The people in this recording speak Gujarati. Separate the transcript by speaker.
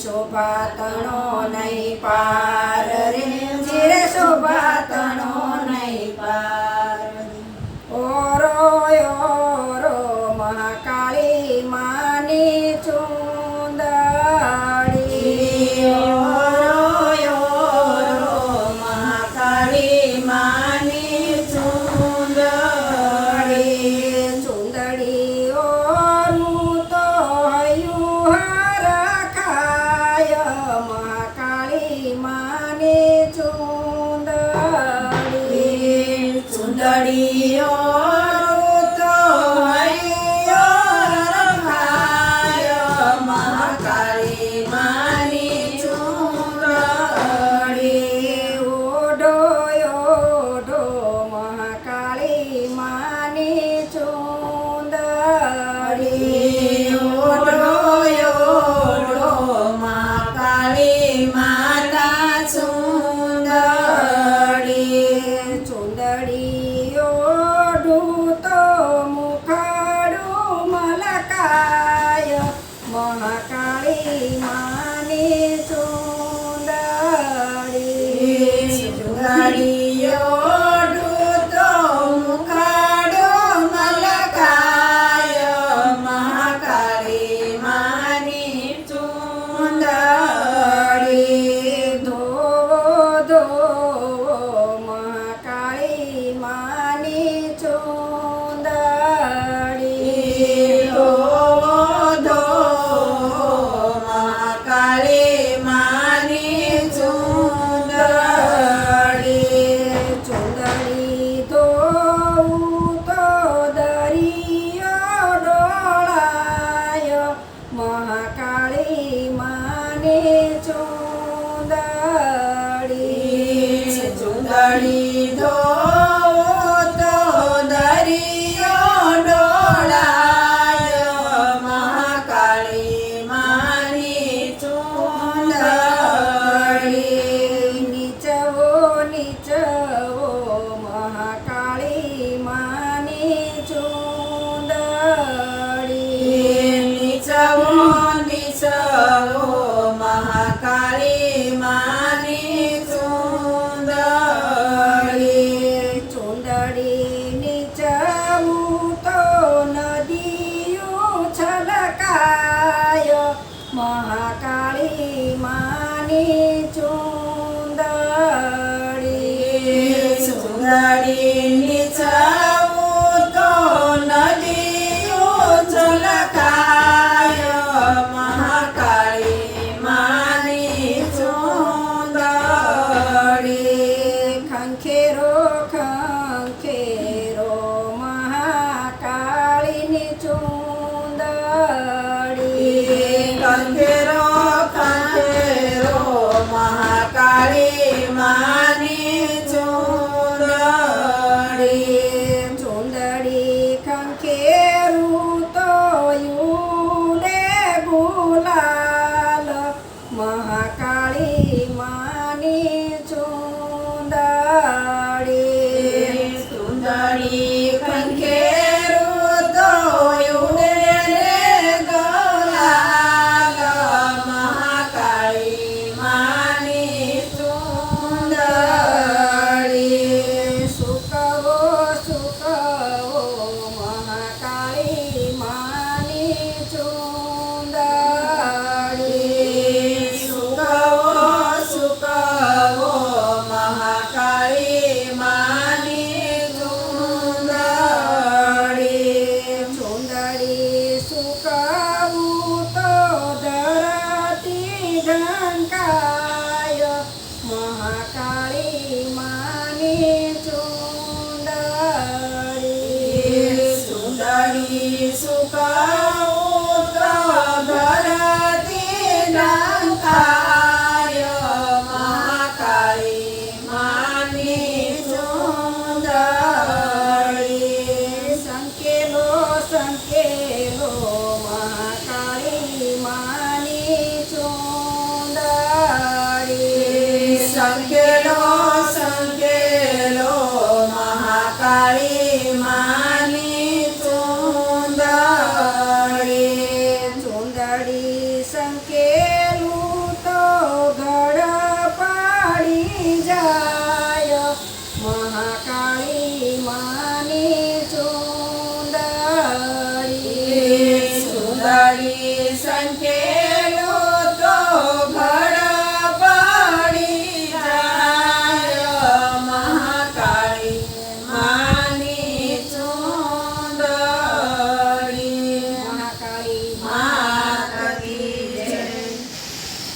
Speaker 1: શોભાતણો નહીં પાર રે જીરે શોભાતણો નહીં પાર ઓરો મહાકાળી માની ચુંદડી ઓરો મહાકાળી માની ચુંદડી ઓનું તો હયું હરખાય મહાકાળી માની ચુંદડી મહાકાળી માની ચુંદડી ઓઢુતો મુખાડો મલકાય મહાકાળી માની ચુંદડી ધોવો મહાકાળી માની ચુંદડી મહાકાળી માની ચુંદડી ધોવો તો દરિયો ડોળાય મહાકાળી માની ચુંદડી નીચવો મહાકાળી માની ચુંદડી નીચવો મહાકાળી માની ચુંદડી નીચવું તો નદીયું છલકાય મહાકાળી માની ચુંદડી નીચવું તો નદીયું છલકાય મહાકાળી માની ચુંદડી ખંખેરો મહાકાળીની ચુંદડી ખંખેરો મહાકાળી માની ચુંદડી ખંખેરું તો યુને ગુલાલ મહાકાળી માની ચુંદડી ખંખેરું તો યુને ગુલાલ મહાકાળી માની ચુંદડી સુકવો મહાકાળી માની ચુંદડી સુકવો મહાકાળી માની ચુંદડી સુકવું તો ધરતી ઢંકાય મહાકાળી માની ચુંદડી સુકવું તો ધરતી ઢંકાય મહાકાળી માની ચુંદડી સંકેલો મહાકાળી માની ચુંદડી સંકેલો